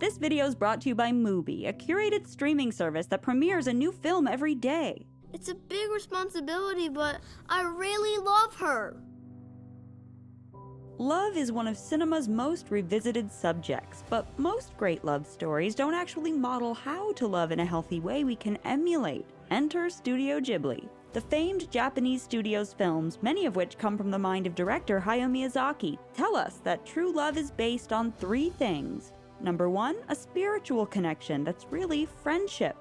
This video is brought to you by Mubi, a curated streaming service that premieres a new film every day. It's a big responsibility, but I really love her. Love is one of cinema's most revisited subjects, but most great love stories don't actually model how to love in a healthy way we can emulate. Enter Studio Ghibli, the famed Japanese studio's films, many of which come from the mind of director Hayao Miyazaki, tell us that true love is based on three things. Number 1, a spiritual connection that's really friendship.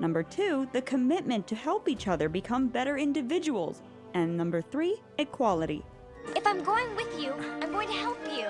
Number 2, the commitment to help each other become better individuals. And number 3, equality. If I'm going with you, I'm going to help you.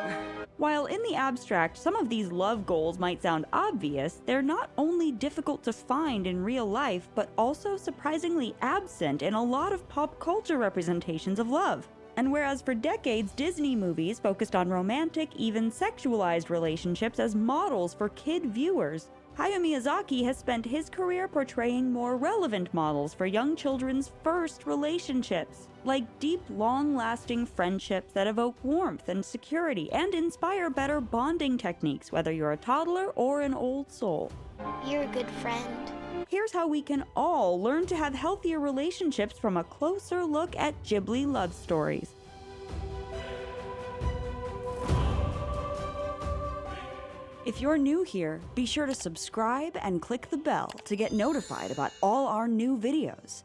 While in the abstract, some of these love goals might sound obvious, they're not only difficult to find in real life, but also surprisingly absent in a lot of pop culture representations of love. And whereas for decades Disney movies focused on romantic, even sexualized relationships as models for kid viewers, Hayao Miyazaki has spent his career portraying more relevant models for young children's first relationships, like deep, long-lasting friendships that evoke warmth and security and inspire better bonding techniques, whether you're a toddler or an old soul. You're a good friend. Here's how we can all learn to have healthier relationships from a closer look at Ghibli love stories. If you're new here, be sure to subscribe and click the bell to get notified about all our new videos.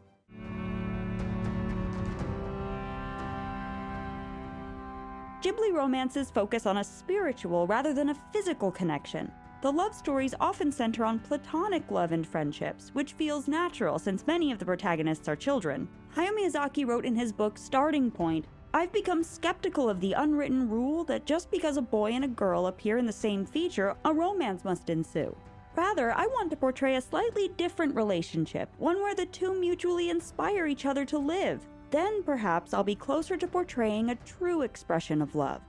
Ghibli romances focus on a spiritual rather than a physical connection. The love stories often center on platonic love and friendships, which feels natural since many of the protagonists are children. Hayao Miyazaki wrote in his book Starting Point, "I've become skeptical of the unwritten rule that just because a boy and a girl appear in the same feature, a romance must ensue. Rather, I want to portray a slightly different relationship, one where the two mutually inspire each other to live. Then perhaps I'll be closer to portraying a true expression of love."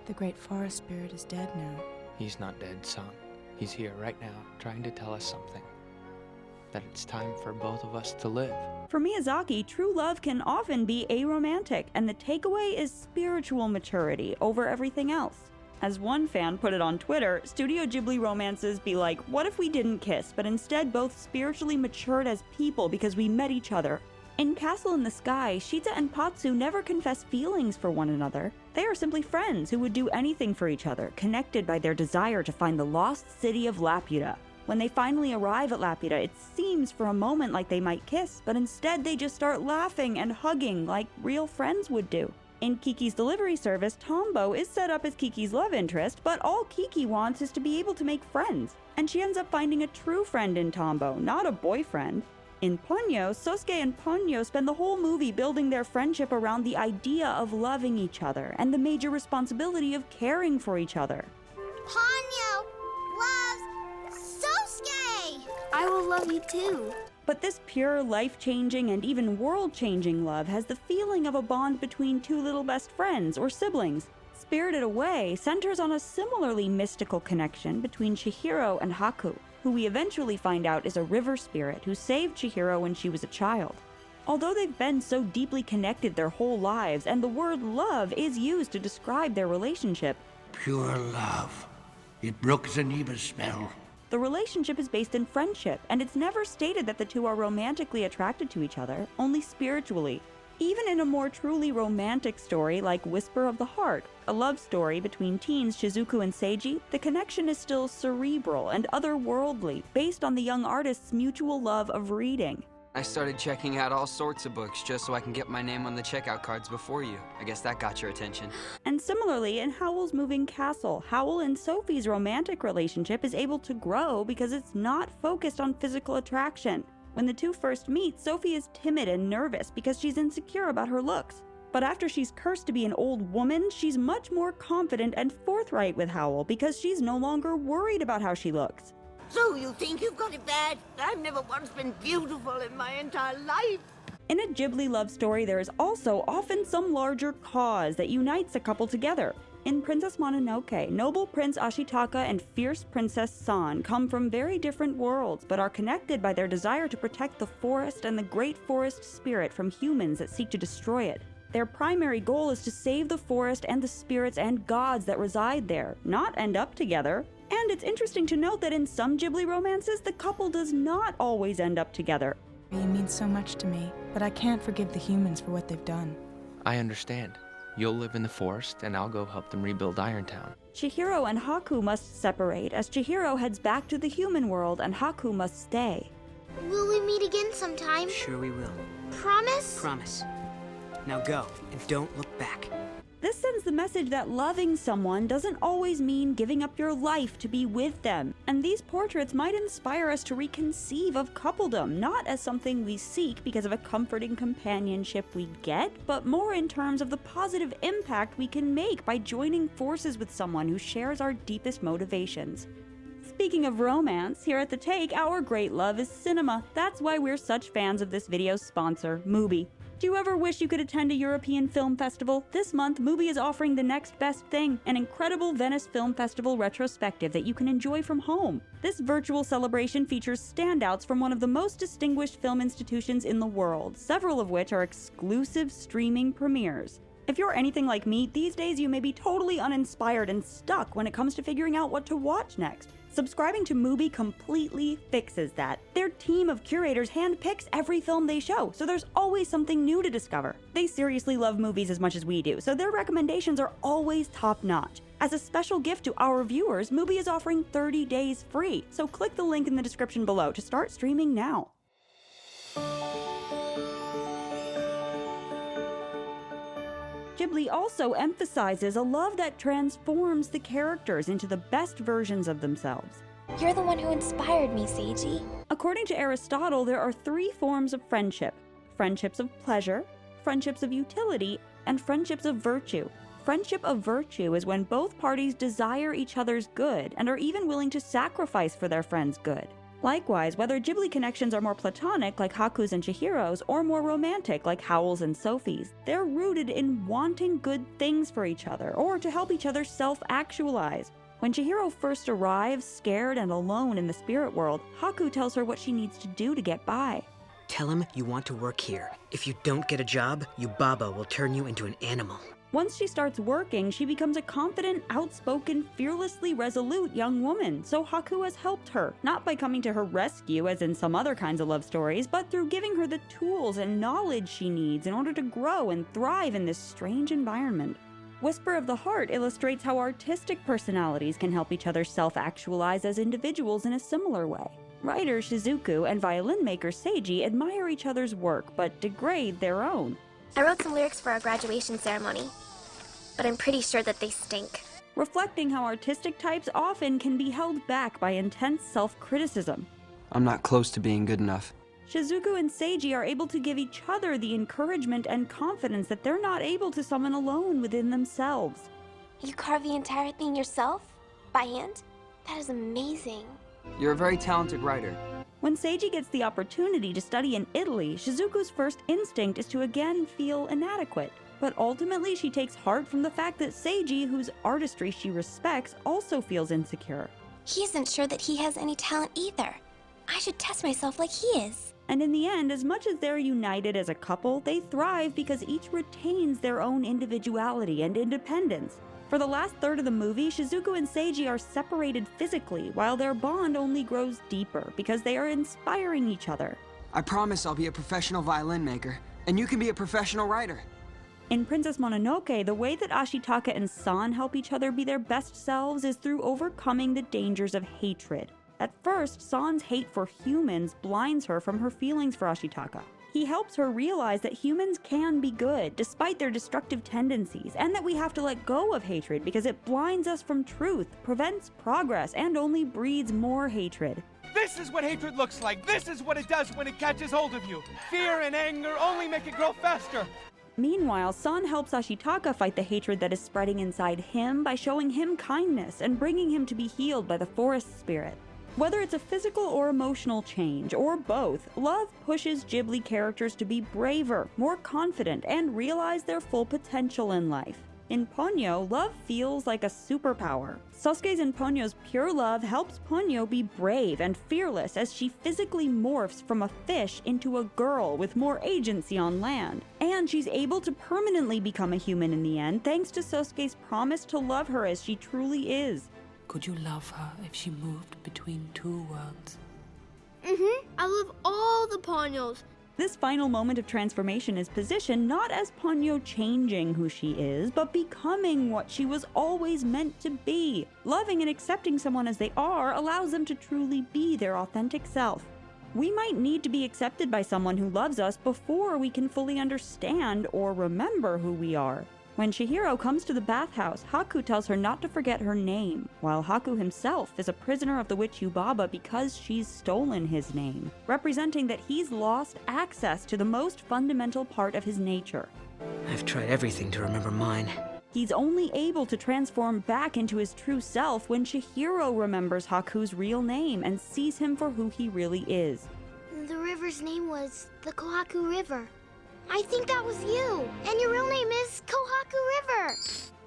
The great forest spirit is dead now. He's not dead, son. He's here right now, trying to tell us something. That it's time for both of us to live. For Miyazaki, true love can often be aromantic, and the takeaway is spiritual maturity over everything else. As one fan put it on Twitter, Studio Ghibli romances be like, what if we didn't kiss, but instead both spiritually matured as people because we met each other? In Castle in the Sky, Shita and Patsu never confess feelings for one another. They are simply friends who would do anything for each other, connected by their desire to find the lost city of Laputa. When they finally arrive at Laputa, it seems for a moment like they might kiss, but instead they just start laughing and hugging like real friends would do. In Kiki's delivery service, Tombo is set up as Kiki's love interest, but all Kiki wants is to be able to make friends. And she ends up finding a true friend in Tombo, not a boyfriend. In Ponyo, Sosuke and Ponyo spend the whole movie building their friendship around the idea of loving each other and the major responsibility of caring for each other. Ponyo loves Sosuke! I will love you too. But this pure, life-changing, and even world-changing love has the feeling of a bond between two little best friends or siblings. Spirited Away centers on a similarly mystical connection between Chihiro and Haku, who we eventually find out is a river spirit who saved Chihiro when she was a child. Although they've been so deeply connected their whole lives, and the word love is used to describe their relationship, pure love. It broke Zeniba's spell. the relationship is based in friendship, and it's never stated that the two are romantically attracted to each other, only spiritually. Even in a more truly romantic story like Whisper of the Heart, a love story between teens Shizuku and Seiji, the connection is still cerebral and otherworldly, based on the young artist's mutual love of reading. I started checking out all sorts of books just so I can get my name on the checkout cards before you. I guess that got your attention. And similarly, in Howl's Moving Castle, Howl and Sophie's romantic relationship is able to grow because it's not focused on physical attraction. When the two first meet, Sophie is timid and nervous because she's insecure about her looks. But after she's cursed to be an old woman, she's much more confident and forthright with Howl because she's no longer worried about how she looks. So you think you've got it bad? I've never once been beautiful in my entire life. In a Ghibli love story, there is also often some larger cause that unites a couple together. In Princess Mononoke, noble Prince Ashitaka and fierce Princess San come from very different worlds, but are connected by their desire to protect the forest and the great forest spirit from humans that seek to destroy it. Their primary goal is to save the forest and the spirits and gods that reside there, not end up together. And it's interesting to note that in some Ghibli romances, the couple does not always end up together. You mean so much to me, but I can't forgive the humans for what they've done. I understand. You'll live in the forest, and I'll go help them rebuild Irontown. Chihiro and Haku must separate as Chihiro heads back to the human world and Haku must stay. Will we meet again sometime? Sure we will. Promise? Promise. Now go, and don't look back. This sends the message that loving someone doesn't always mean giving up your life to be with them, and these portraits might inspire us to reconceive of coupledom, not as something we seek because of a comforting companionship we get, but more in terms of the positive impact we can make by joining forces with someone who shares our deepest motivations. Speaking of romance, here at The Take, our great love is cinema. That's why we're such fans of this video's sponsor, Mubi. Do you ever wish you could attend a European film festival? This month, Mubi is offering the next best thing, an incredible Venice Film Festival retrospective that you can enjoy from home. This virtual celebration features standouts from one of the most distinguished film institutions in the world, several of which are exclusive streaming premieres. If you're anything like me, these days you may be totally uninspired and stuck when it comes to figuring out what to watch next. Subscribing to Mubi completely fixes that. Their team of curators handpicks every film they show, so there's always something new to discover. They seriously love movies as much as we do, so their recommendations are always top-notch. As a special gift to our viewers, Mubi is offering 30 days free, so click the link in the description below to start streaming now. Ghibli also emphasizes a love that transforms the characters into the best versions of themselves. You're the one who inspired me, Seiji. According to Aristotle, there are 3 forms of friendship: friendships of pleasure, friendships of utility, and friendships of virtue. Friendship of virtue is when both parties desire each other's good and are even willing to sacrifice for their friend's good. Likewise, whether Ghibli connections are more platonic, like Haku's and Chihiro's, or more romantic, like Howl's and Sophie's, they're rooted in wanting good things for each other, or to help each other self-actualize. When Chihiro first arrives, scared and alone in the spirit world, Haku tells her what she needs to do to get by. Tell him you want to work here. If you don't get a job, Yubaba will turn you into an animal. Once she starts working, she becomes a confident, outspoken, fearlessly resolute young woman, so Haku has helped her, not by coming to her rescue as in some other kinds of love stories, but through giving her the tools and knowledge she needs in order to grow and thrive in this strange environment. Whisper of the Heart illustrates how artistic personalities can help each other self-actualize as individuals in a similar way. Writer Shizuku and violin maker Seiji admire each other's work, but degrade their own. I wrote some lyrics for our graduation ceremony, but I'm pretty sure that they stink. Reflecting how artistic types often can be held back by intense self-criticism. I'm not close to being good enough. Shizuku and Seiji are able to give each other the encouragement and confidence that they're not able to summon alone within themselves. You carved the entire thing yourself? By hand? That is amazing. You're a very talented writer. When Seiji gets the opportunity to study in Italy, Shizuku's first instinct is to again feel inadequate. But ultimately, she takes heart from the fact that Seiji, whose artistry she respects, also feels insecure. He isn't sure that he has any talent either. I should test myself like he is. And in the end, as much as they're united as a couple, they thrive because each retains their own individuality and independence. For the last third of the movie, Shizuku and Seiji are separated physically, while their bond only grows deeper because they are inspiring each other. I promise I'll be a professional violin maker, and you can be a professional writer. In Princess Mononoke, the way that Ashitaka and San help each other be their best selves is through overcoming the dangers of hatred. At first, San's hate for humans blinds her from her feelings for Ashitaka. He helps her realize that humans can be good, despite their destructive tendencies, and that we have to let go of hatred because it blinds us from truth, prevents progress, and only breeds more hatred. This is what hatred looks like. This is what it does when it catches hold of you. Fear and anger only make it grow faster. Meanwhile, San helps Ashitaka fight the hatred that is spreading inside him by showing him kindness and bringing him to be healed by the forest spirit. Whether it's a physical or emotional change, or both, love pushes Ghibli characters to be braver, more confident, and realize their full potential in life. In Ponyo, love feels like a superpower. Sosuke's and Ponyo's pure love helps Ponyo be brave and fearless as she physically morphs from a fish into a girl with more agency on land. And she's able to permanently become a human in the end thanks to Sosuke's promise to love her as she truly is. Could you love her if she moved between two worlds? I love all the Ponyo's. This final moment of transformation is positioned not as Ponyo changing who she is, but becoming what she was always meant to be. Loving and accepting someone as they are allows them to truly be their authentic self. We might need to be accepted by someone who loves us before we can fully understand or remember who we are. When Chihiro comes to the bathhouse, Haku tells her not to forget her name, while Haku himself is a prisoner of the witch Yubaba because she's stolen his name, representing that he's lost access to the most fundamental part of his nature. I've tried everything to remember mine. He's only able to transform back into his true self when Chihiro remembers Haku's real name and sees him for who he really is. The river's name was the Kohaku River. I think that was you. And your real name is Kohaku River.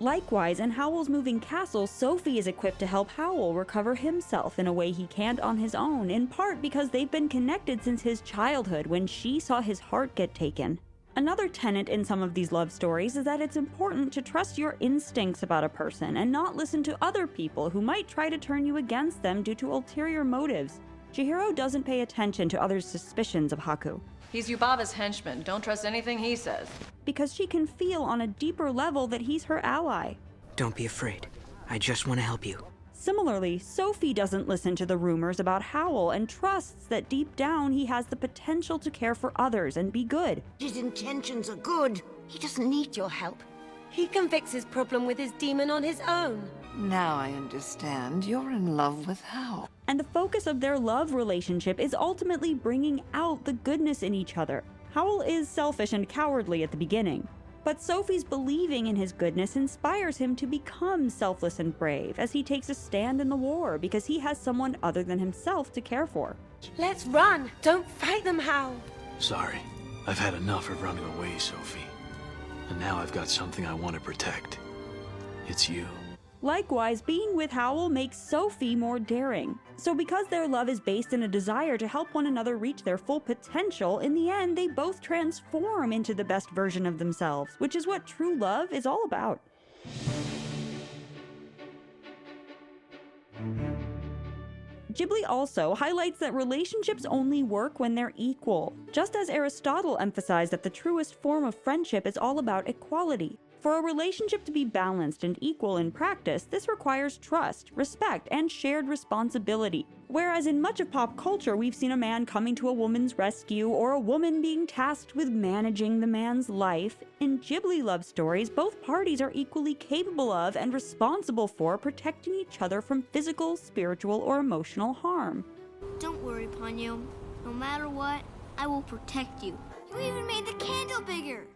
Likewise, in Howl's moving castle, Sophie is equipped to help Howl recover himself in a way he can't on his own, in part because they've been connected since his childhood when she saw his heart get taken. Another tenet in some of these love stories is that it's important to trust your instincts about a person and not listen to other people who might try to turn you against them due to ulterior motives. Chihiro doesn't pay attention to others' suspicions of Haku. He's Yubaba's henchman. Don't trust anything he says. Because she can feel on a deeper level that he's her ally. Don't be afraid. I just want to help you. Similarly, Sophie doesn't listen to the rumors about Howl and trusts that deep down he has the potential to care for others and be good. His intentions are good. He doesn't need your help. He can fix his problem with his demon on his own. Now I understand. You're in love with Howl. And the focus of their love relationship is ultimately bringing out the goodness in each other. Howl is selfish and cowardly at the beginning, but Sophie's believing in his goodness inspires him to become selfless and brave as he takes a stand in the war because he has someone other than himself to care for. Let's run. Don't fight them, Howl. Sorry. I've had enough of running away, Sophie. And now I've got something I want to protect. It's you. Likewise, being with Howl makes Sophie more daring. So because their love is based in a desire to help one another reach their full potential, in the end they both transform into the best version of themselves, which is what true love is all about. Ghibli also highlights that relationships only work when they're equal, just as Aristotle emphasized that the truest form of friendship is all about equality. For a relationship to be balanced and equal in practice, this requires trust, respect, and shared responsibility. Whereas in much of pop culture, we've seen a man coming to a woman's rescue or a woman being tasked with managing the man's life, in Ghibli love stories, both parties are equally capable of and responsible for protecting each other from physical, spiritual, or emotional harm. Don't worry, Ponyo. No matter what, I will protect you. You even made the candle bigger.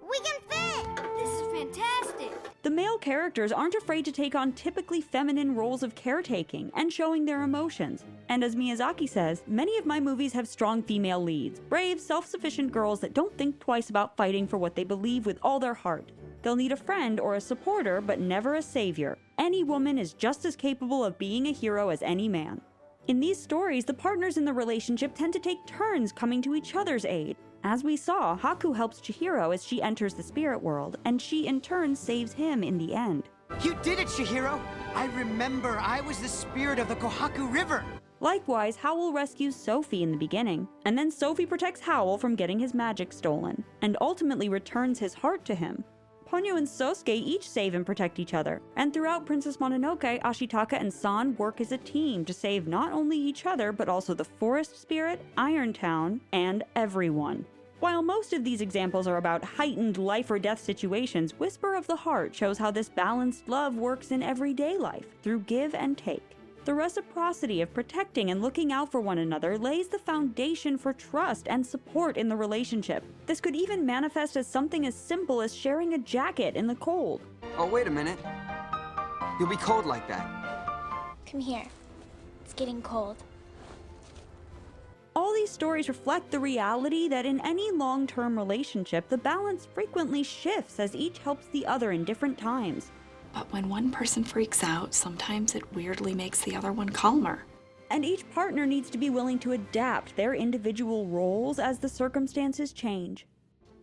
We can fit! This is fantastic! The male characters aren't afraid to take on typically feminine roles of caretaking and showing their emotions. And as Miyazaki says, many of my movies have strong female leads, brave, self-sufficient girls that don't think twice about fighting for what they believe with all their heart. They'll need a friend or a supporter, but never a savior. Any woman is just as capable of being a hero as any man. In these stories, the partners in the relationship tend to take turns coming to each other's aid. As we saw, Haku helps Chihiro as she enters the spirit world, and she in turn saves him in the end. You did it, Chihiro! I remember I was the spirit of the Kohaku River! Likewise, Howl rescues Sophie in the beginning, and then Sophie protects Howl from getting his magic stolen, and ultimately returns his heart to him. Ponyo and Sosuke each save and protect each other, and throughout Princess Mononoke, Ashitaka and San work as a team to save not only each other, but also the Forest Spirit, Iron Town, and everyone. While most of these examples are about heightened life or death situations, Whisper of the Heart shows how this balanced love works in everyday life, through give and take. The reciprocity of protecting and looking out for one another lays the foundation for trust and support in the relationship. This could even manifest as something as simple as sharing a jacket in the cold. Oh, wait a minute. You'll be cold like that. Come here. It's getting cold. All these stories reflect the reality that in any long-term relationship, the balance frequently shifts as each helps the other in different times. But when one person freaks out, sometimes it weirdly makes the other one calmer. And each partner needs to be willing to adapt their individual roles as the circumstances change.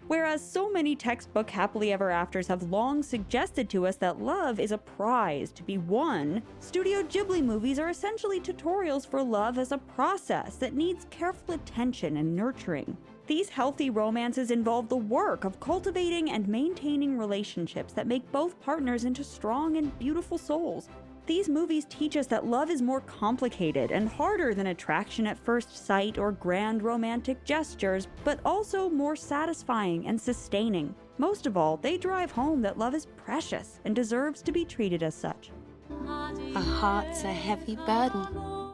Whereas so many textbook happily ever afters have long suggested to us that love is a prize to be won, Studio Ghibli movies are essentially tutorials for love as a process that needs careful attention and nurturing. These healthy romances involve the work of cultivating and maintaining relationships that make both partners into strong and beautiful souls. These movies teach us that love is more complicated and harder than attraction at first sight or grand romantic gestures, but also more satisfying and sustaining. Most of all, they drive home that love is precious and deserves to be treated as such. A heart's a heavy burden.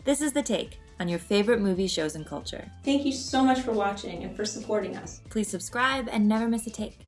This is The Take on your favorite movies, shows, and culture. Thank you so much for watching and for supporting us. Please subscribe and never miss a take.